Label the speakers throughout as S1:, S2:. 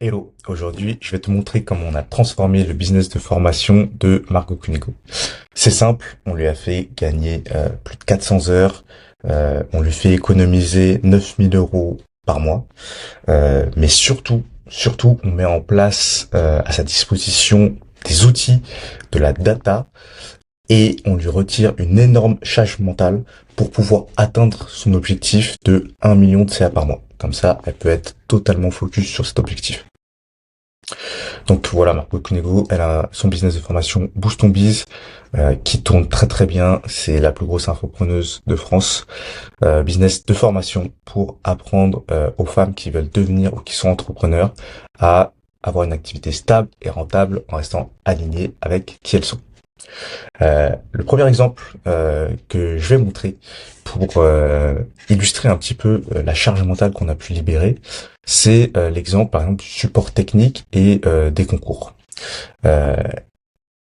S1: Hello, aujourd'hui je vais te montrer comment on a transformé le business de formation de Marco Cunego. C'est simple, on lui a fait gagner plus de 400 heures, on lui fait économiser 9000 euros par mois, mais surtout on met en place à sa disposition des outils, de la data, et on lui retire une énorme charge mentale pour pouvoir atteindre son objectif de 1 million de CA par mois. Comme ça, elle peut être totalement focus sur cet objectif. Donc voilà, Marco Cunego, elle a son business de formation Boost ton Biz, qui tourne très très bien. C'est la plus grosse infopreneuse de France. Business de formation pour apprendre aux femmes qui veulent devenir ou qui sont entrepreneurs à avoir une activité stable et rentable en restant alignées avec qui elles sont. Le premier exemple que je vais montrer pour illustrer un petit peu la charge mentale qu'on a pu libérer, c'est l'exemple par exemple du support technique et des concours. Euh,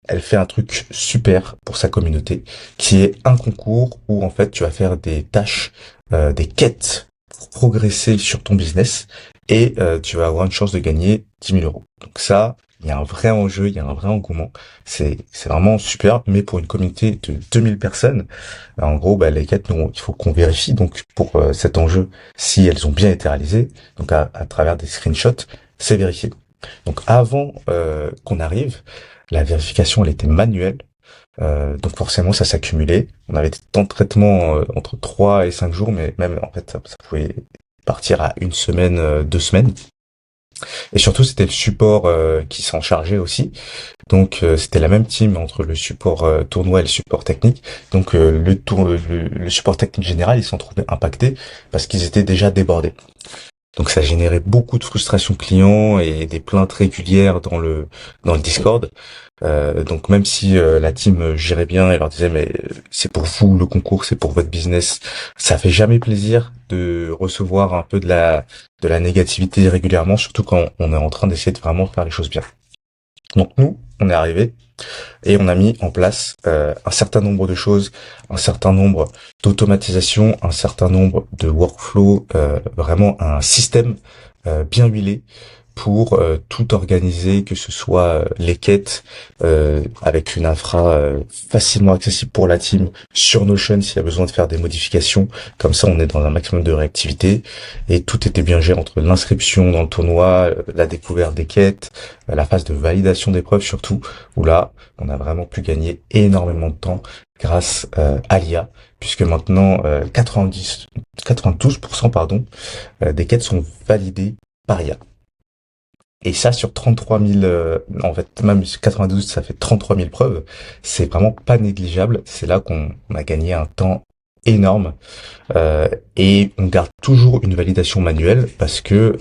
S1: Elle fait un truc super pour sa communauté, qui est un concours où en fait tu vas faire des tâches, des quêtes pour progresser sur ton business et tu vas avoir une chance de gagner 10 000 euros. Donc ça, il y a un vrai enjeu, il y a un vrai engouement. C'est vraiment super, mais pour une communauté de 2000 personnes, en gros, bah, les quêtes, il faut qu'on vérifie donc pour cet enjeu si elles ont bien été réalisées. Donc à travers des screenshots, c'est vérifié. Donc avant qu'on arrive, la vérification elle était manuelle, donc forcément ça s'accumulait. On avait des temps de traitement entre 3 et 5 jours, mais même en fait ça pouvait partir à une semaine, 2 semaines. Et surtout c'était le support qui s'en chargeait aussi. Donc c'était la même team entre le support tournoi et le support technique. Donc le support technique général, ils s'en trouvaient impactés parce qu'ils étaient déjà débordés. Donc ça générait beaucoup de frustration client et des plaintes régulières dans le Discord. Donc même si la team gérait bien et leur disait mais c'est pour vous le concours, c'est pour votre business, ça fait jamais plaisir de recevoir un peu de la négativité régulièrement, surtout quand on est en train d'essayer de vraiment faire les choses bien. Donc nous, on est arrivé et on a mis en place un certain nombre de choses, un certain nombre d'automatisation, un certain nombre de workflows, vraiment un système bien huilé pour tout organiser, que ce soit les quêtes avec une infra facilement accessible pour la team sur Notion s'il y a besoin de faire des modifications. Comme ça, on est dans un maximum de réactivité et tout était bien géré entre l'inscription dans le tournoi, la découverte des quêtes, la phase de validation des preuves surtout, où là, on a vraiment pu gagner énormément de temps grâce à l'IA, puisque maintenant 92% pardon, des quêtes sont validées par IA. Et ça sur 33 000, en fait même sur 92, ça fait 33 000 preuves. C'est vraiment pas négligeable. C'est là qu'on a gagné un temps énorme. Et on garde toujours une validation manuelle parce que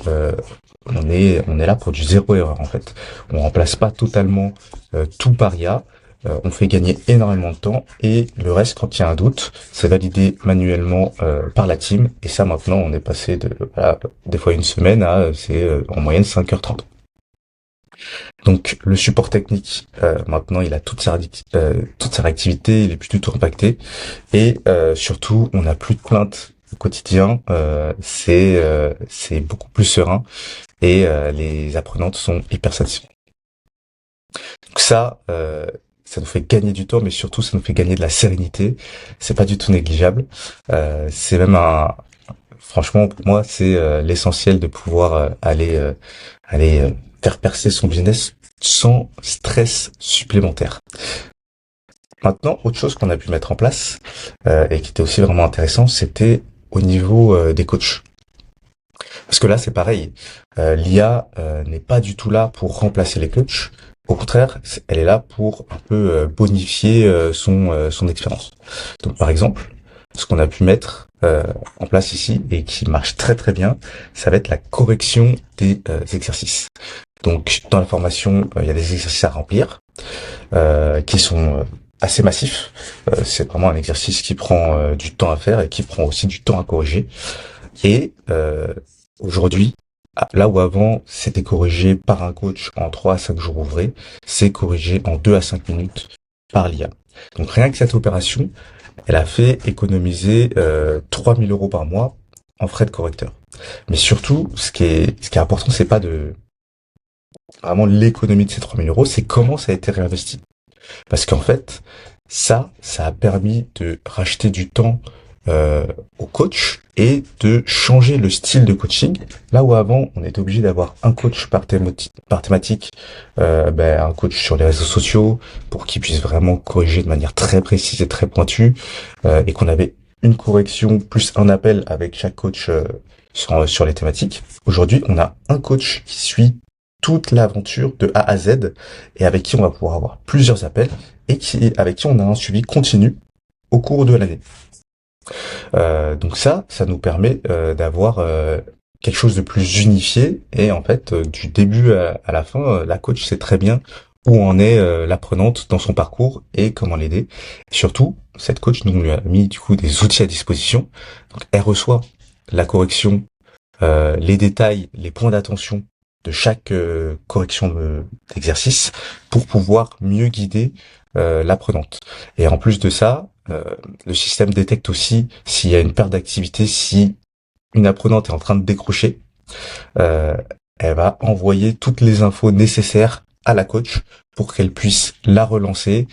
S1: on est là pour du zéro erreur en fait. On remplace pas totalement tout par IA. On fait gagner énormément de temps et le reste, quand il y a un doute, c'est validé manuellement par la team. Et ça, maintenant, on est passé de voilà, des fois une semaine à c'est en moyenne 5h30. Donc le support technique, maintenant, il a toute sa réactivité, il est plus du tout impacté et surtout, on n'a plus de plaintes au quotidien. C'est beaucoup plus serein et les apprenantes sont hyper satisfaites. Donc ça nous fait gagner du temps, mais surtout ça nous fait gagner de la sérénité. C'est pas du tout négligeable. C'est même franchement pour moi c'est l'essentiel de pouvoir aller faire percer son business sans stress supplémentaire. Maintenant, autre chose qu'on a pu mettre en place et qui était aussi vraiment intéressant, c'était au niveau des coachs. Parce que là, c'est pareil. L'IA n'est pas du tout là pour remplacer les coachs. Au contraire, elle est là pour un peu bonifier son expérience. Donc, par exemple, ce qu'on a pu mettre en place ici et qui marche très très bien, ça va être la correction des exercices. Donc, dans la formation, il y a des exercices à remplir qui sont assez massifs. C'est vraiment un exercice qui prend du temps à faire et qui prend aussi du temps à corriger. Et aujourd'hui, là où avant c'était corrigé par un coach en 3 à 5 jours ouvrés, c'est corrigé en 2 à 5 minutes par l'IA. Donc rien que cette opération, elle a fait économiser 3 000 euros par mois en frais de correcteur. Mais surtout, ce qui est important, c'est pas vraiment l'économie de ces 3 000 euros, c'est comment ça a été réinvesti. Parce qu'en fait, ça a permis de racheter du temps au coach et de changer le style de coaching. Là où avant, on était obligé d'avoir un coach par thématique, un coach sur les réseaux sociaux pour qu'il puisse vraiment corriger de manière très précise et très pointue, et qu'on avait une correction plus un appel avec chaque coach sur les thématiques. Aujourd'hui, on a un coach qui suit toute l'aventure de A à Z et avec qui on va pouvoir avoir plusieurs appels et avec qui on a un suivi continu au cours de l'année. Donc ça nous permet d'avoir quelque chose de plus unifié et en fait du début à la fin, la coach sait très bien où en est l'apprenante dans son parcours et comment l'aider. Surtout, cette coach nous lui a mis du coup des outils à disposition. Donc elle reçoit la correction, les détails, les points d'attention de chaque correction d'exercice pour pouvoir mieux guider l'apprenante. Et en plus de ça, le système détecte aussi s'il y a une perte d'activité, si une apprenante est en train de décrocher, euh, elle va envoyer toutes les infos nécessaires à la coach pour qu'elle puisse la relancer,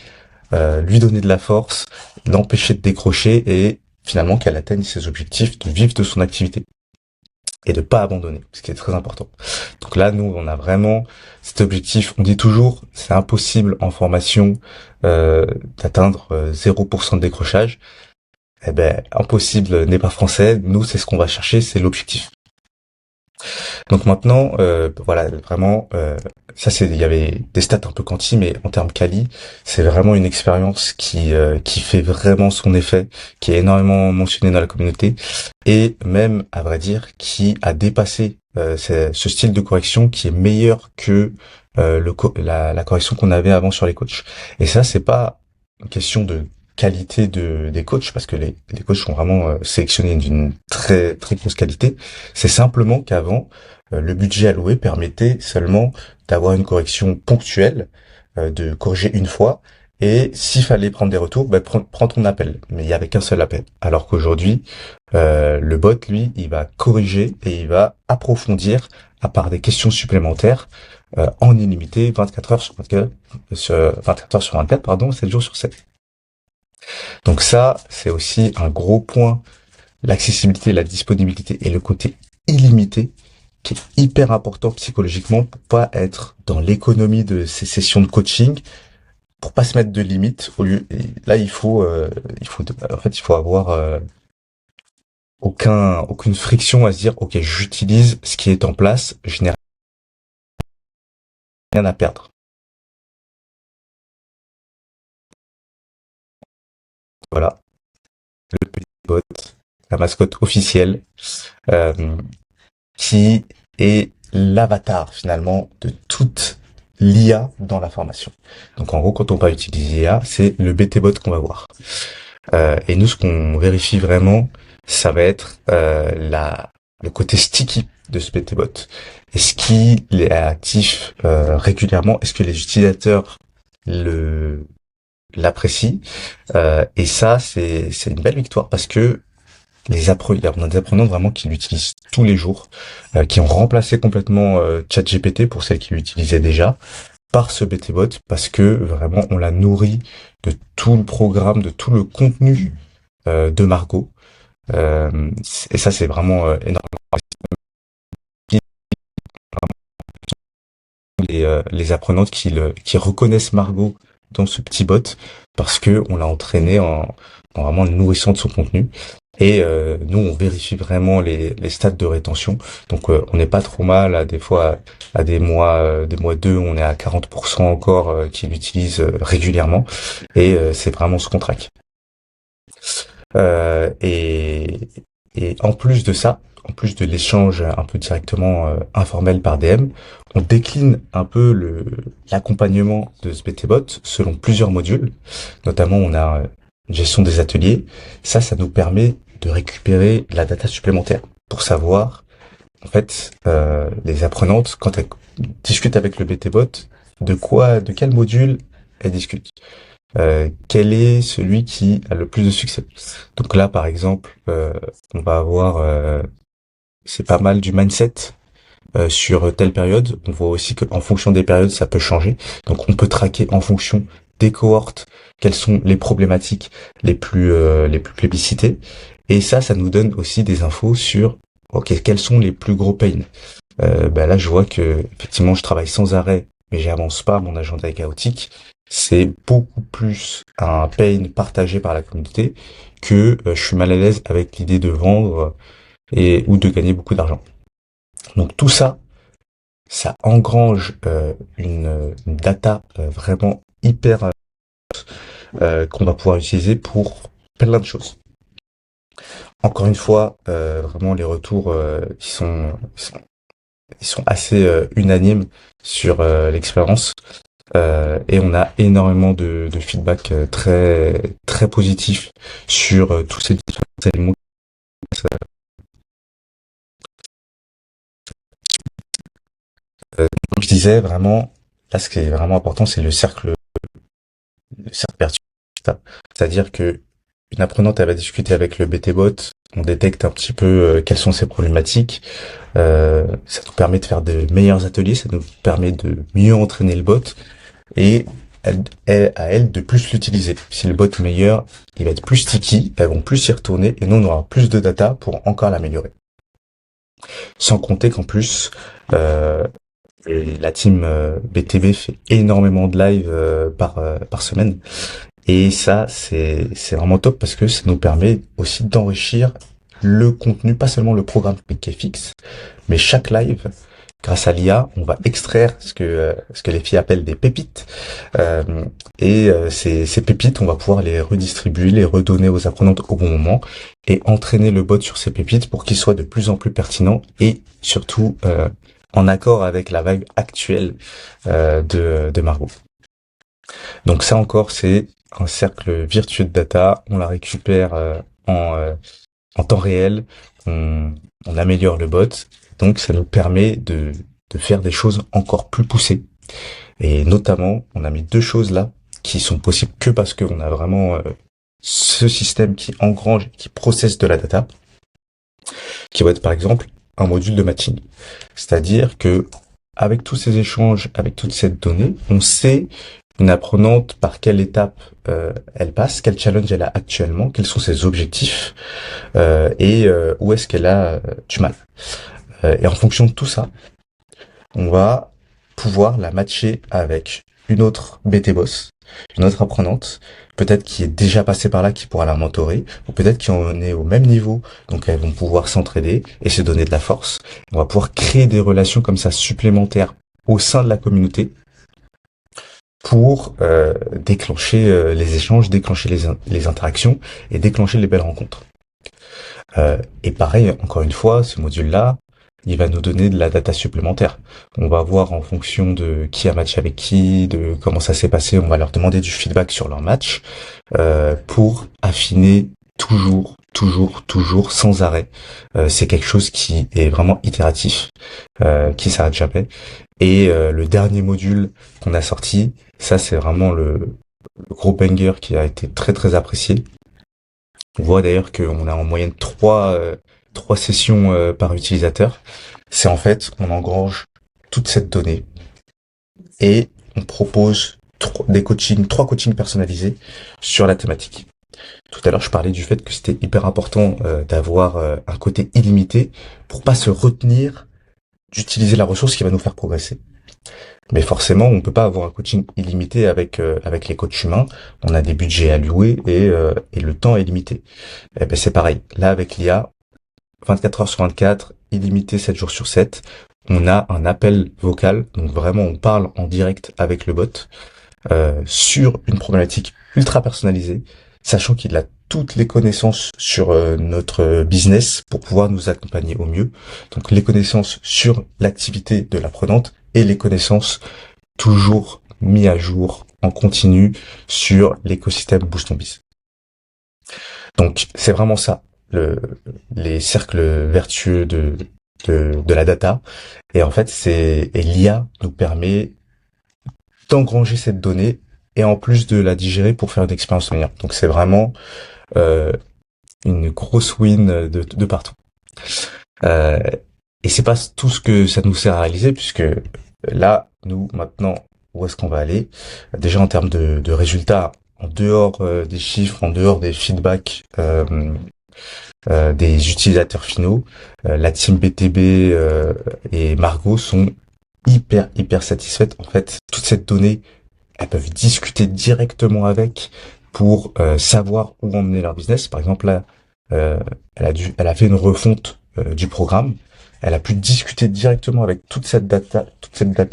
S1: lui donner de la force, l'empêcher de décrocher et finalement qu'elle atteigne ses objectifs de vivre de son activité et de pas abandonner, ce qui est très important. Donc là, nous, on a vraiment cet objectif. On dit toujours, c'est impossible en formation d'atteindre 0% de décrochage. Eh ben, impossible n'est pas français. Nous, c'est ce qu'on va chercher, c'est l'objectif. Donc maintenant, voilà, vraiment, ça c'est, il y avait des stats un peu quanti, mais en termes quali, c'est vraiment une expérience qui fait vraiment son effet, qui est énormément mentionnée dans la communauté, et même, à vrai dire, qui a dépassé ce style de correction qui est meilleur que la correction qu'on avait avant sur les coachs. Et ça, c'est pas une question de qualité des coachs, parce que les coachs sont vraiment sélectionnés d'une très très grosse qualité. C'est simplement qu'avant, le budget alloué permettait seulement d'avoir une correction ponctuelle, de corriger une fois, et s'il fallait prendre des retours, prends ton appel. Mais il y avait qu'un seul appel. Alors qu'aujourd'hui, le bot, lui, il va corriger et il va approfondir à part des questions supplémentaires en illimité, 24 heures sur 24, 24 heures sur 24, pardon, 7 jours sur 7. Donc ça, c'est aussi un gros point, l'accessibilité, la disponibilité et le côté illimité qui est hyper important psychologiquement pour pas être dans l'économie de ces sessions de coaching, pour pas se mettre de limites au lieu. Et là, il faut avoir aucune friction à se dire, ok, j'utilise ce qui est en place, je n'ai rien à perdre. Voilà, le petit bot, la mascotte officielle, euh, qui est l'avatar finalement de toute l'IA dans la formation. Donc en gros, quand on va utiliser l'IA, c'est le BT-bot qu'on va voir. Et nous, ce qu'on vérifie vraiment, ça va être le côté sticky de ce BT-bot. Est-ce qu'il est actif régulièrement? Est-ce que les utilisateurs le l'apprécient? Et ça, c'est une belle victoire parce que on a des apprenants vraiment qui l'utilisent tous les jours, qui ont remplacé complètement ChatGPT pour celles qui l'utilisaient déjà par ce BTbot parce que vraiment on l'a nourri de tout le programme, de tout le contenu de Margot. Et ça c'est vraiment énorme. Les apprenantes qui reconnaissent Margot dans ce petit bot parce que on l'a entraîné en vraiment le nourrissant de son contenu. Et nous, on vérifie vraiment les stats de rétention. Donc, on n'est pas trop mal. Des fois, à des mois 2, on est à 40% encore qui l'utilisent régulièrement. Et c'est vraiment ce qu'on traque. Euh, et, et en plus de ça, en plus de l'échange un peu directement informel par DM, on décline un peu l'accompagnement de ce BTbot selon plusieurs modules. Notamment, on a une gestion des ateliers. Ça nous permet de récupérer la data supplémentaire pour savoir, en fait, les apprenantes, quand elles discutent avec le BTbot, de quel module elles discutent. Quel est celui qui a le plus de succès. Donc là, par exemple, on va avoir, c'est pas mal du mindset, sur telle période. On voit aussi qu'en fonction des périodes, ça peut changer. Donc on peut traquer en fonction des cohortes quelles sont les problématiques les plus plébiscitées. Et ça nous donne aussi des infos sur ok, quels sont les plus gros pains. Là, je vois que effectivement, je travaille sans arrêt, mais j'avance pas, mon agenda est chaotique. C'est beaucoup plus un pain partagé par la communauté que je suis mal à l'aise avec l'idée de vendre et ou de gagner beaucoup d'argent. Donc tout ça, ça engrange une data vraiment hyper qu'on va pouvoir utiliser pour plein de choses. Encore une fois, vraiment les retours ils sont assez unanimes sur l'expérience. Et on a énormément de feedback très très positif sur tous ces différents éléments. Comme je disais, vraiment, là, ce qui est vraiment important, c'est le cercle vertueux. C'est-à-dire que une apprenante, elle va discuter avec le BT-bot, on détecte un petit peu quelles sont ses problématiques. Ça nous permet de faire de meilleurs ateliers, ça nous permet de mieux entraîner le bot et à elle de plus l'utiliser. Si le bot est meilleur, il va être plus sticky, elles vont plus y retourner et nous on aura plus de data pour encore l'améliorer. Sans compter qu'en plus, euh, et la team BTB fait énormément de live par semaine. Et ça, c'est vraiment top parce que ça nous permet aussi d'enrichir le contenu, pas seulement le programme qui est fixe, mais chaque live, grâce à l'IA, on va extraire ce que les filles appellent des pépites. Ces pépites, on va pouvoir les redistribuer, les redonner aux apprenantes au bon moment et entraîner le bot sur ces pépites pour qu'il soit de plus en plus pertinent et surtout en accord avec la vibe actuelle de Margot. Donc ça encore, c'est un cercle virtueux de data. On la récupère en temps réel. On améliore le bot. Donc ça nous permet de faire des choses encore plus poussées. Et notamment, on a mis deux choses là qui sont possibles que parce qu'on a vraiment ce système qui engrange, qui processe de la data, qui va être par exemple un module de matching. C'est-à-dire que avec tous ces échanges, avec toute cette donnée, on sait une apprenante par quelle étape elle passe, quel challenge elle a actuellement, quels sont ses objectifs et où est-ce qu'elle a du mal. Et en fonction de tout ça, on va pouvoir la matcher avec une autre BT boss, une autre apprenante, peut-être qui est déjà passée par là, qui pourra la mentorer, ou peut-être qui en est au même niveau, donc elles vont pouvoir s'entraider et se donner de la force. On va pouvoir créer des relations comme ça supplémentaires au sein de la communauté pour déclencher les échanges, déclencher les interactions et déclencher les belles rencontres. Et pareil, encore une fois, ce module-là, il va nous donner de la data supplémentaire. On va voir en fonction de qui a matché avec qui, de comment ça s'est passé, on va leur demander du feedback sur leur match pour affiner toujours, sans arrêt. C'est quelque chose qui est vraiment itératif, qui s'arrête jamais. Et le dernier module qu'on a sorti, ça c'est vraiment le gros banger qui a été très très apprécié. On voit d'ailleurs qu'on a en moyenne trois sessions par utilisateur. C'est en fait, on engrange toute cette donnée et on propose trois coachings personnalisés sur la thématique. Tout à l'heure, je parlais du fait que c'était hyper important d'avoir un côté illimité pour pas se retenir d'utiliser la ressource qui va nous faire progresser. Mais forcément, on peut pas avoir un coaching illimité avec les coachs humains. On a des budgets alloués et le temps est limité. Eh ben c'est pareil. Là, avec l'IA, 24 heures sur 24, illimité 7 jours sur 7, on a un appel vocal. Donc vraiment, on parle en direct avec le bot sur une problématique ultra personnalisée, sachant qu'il a toutes les connaissances sur notre business pour pouvoir nous accompagner au mieux. Donc les connaissances sur l'activité de l'apprenante et les connaissances toujours mis à jour en continu sur l'écosystème Boost ton Biz. Donc c'est vraiment ça, les cercles vertueux de la data. Et en fait, et l'IA nous permet d'engranger cette donnée et en plus de la digérer pour faire une expérience meilleure. Donc c'est vraiment euh, une grosse win de partout. Euh, Et c'est pas tout ce que ça nous sert à réaliser, puisque là, nous, maintenant, où est-ce qu'on va aller? Déjà en termes de résultats, en dehors des chiffres, en dehors des feedbacks des utilisateurs finaux, la team BTB et Margot sont hyper satisfaites. En fait, toute cette donnée, elles peuvent discuter directement avec pour savoir où emmener leur business. Par exemple, là, euh, elle a fait une refonte du programme. Elle a pu discuter directement avec toute cette data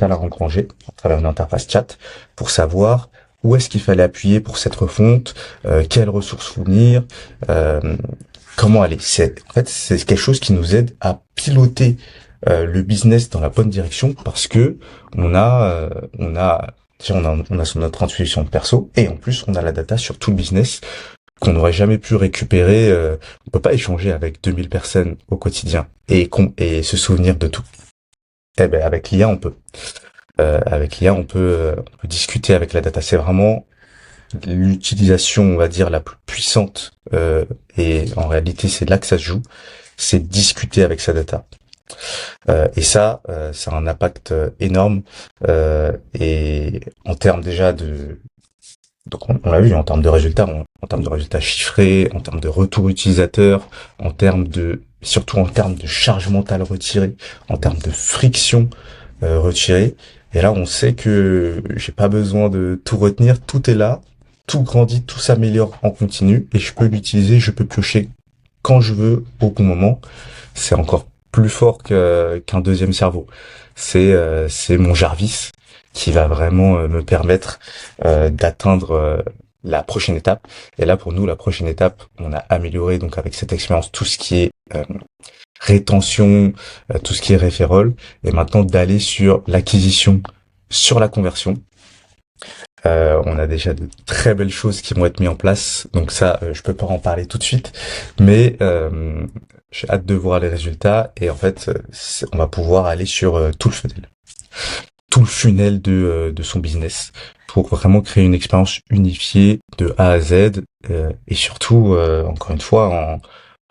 S1: là engrangée à travers une interface chat pour savoir où est-ce qu'il fallait appuyer pour cette refonte, quelles ressources fournir, euh, comment aller. En fait, c'est quelque chose qui nous aide à piloter le business dans la bonne direction parce que on a déjà, on a notre intuition perso et en plus on a la data sur tout le business qu'on n'aurait jamais pu récupérer. On peut pas échanger avec 2000 personnes au quotidien et se souvenir de tout. Eh ben avec l'IA on peut. Avec l'IA on peut discuter avec la data. C'est vraiment l'utilisation, on va dire, la plus puissante. Et en réalité c'est là que ça se joue. C'est discuter avec sa data. Et ça a un impact énorme. Et en termes déjà donc on l'a vu en termes de résultats, en termes de résultats chiffrés, en termes de retour utilisateur, surtout en termes de charge mentale retirée, en termes de friction retirée. Et là, on sait que j'ai pas besoin de tout retenir, tout est là, tout grandit, tout s'améliore en continu, et je peux l'utiliser, je peux piocher quand je veux, au bon moment. C'est encore plus fort qu'un deuxième cerveau. C'est mon Jarvis qui va vraiment me permettre d'atteindre la prochaine étape. Et là, pour nous, la prochaine étape, on a amélioré donc avec cette expérience tout ce qui est rétention, tout ce qui est referral, et maintenant d'aller sur l'acquisition, sur la conversion. On a déjà de très belles choses qui vont être mises en place, donc ça, je peux pas en parler tout de suite, mais j'ai hâte de voir les résultats et en fait, on va pouvoir aller sur tout le funnel de son business pour vraiment créer une expérience unifiée de A à Z et surtout, encore une fois,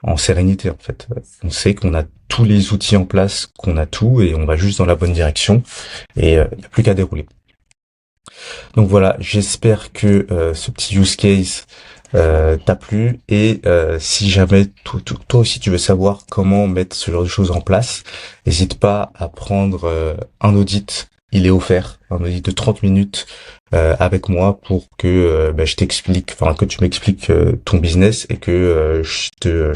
S1: en sérénité en fait. On sait qu'on a tous les outils en place, qu'on a tout et on va juste dans la bonne direction et il n'y a plus qu'à dérouler. Donc voilà, j'espère que ce petit use case t'a plu et si jamais toi aussi tu veux savoir comment mettre ce genre de choses en place, n'hésite pas à prendre un audit. Il est offert, un audit de 30 minutes avec moi pour que je t'explique, enfin que tu m'expliques ton business et que je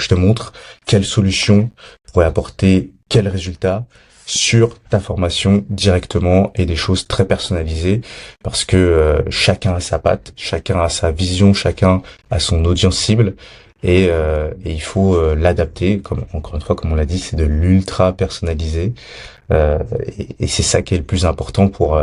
S1: te montre quelle solution pourrait apporter quel résultat sur ta formation directement et des choses très personnalisées parce que chacun a sa patte, chacun a sa vision, chacun a son audience cible et il faut l'adapter. Comme encore une fois, comme on l'a dit, c'est de l'ultra personnalisé et c'est ça qui est le plus important pour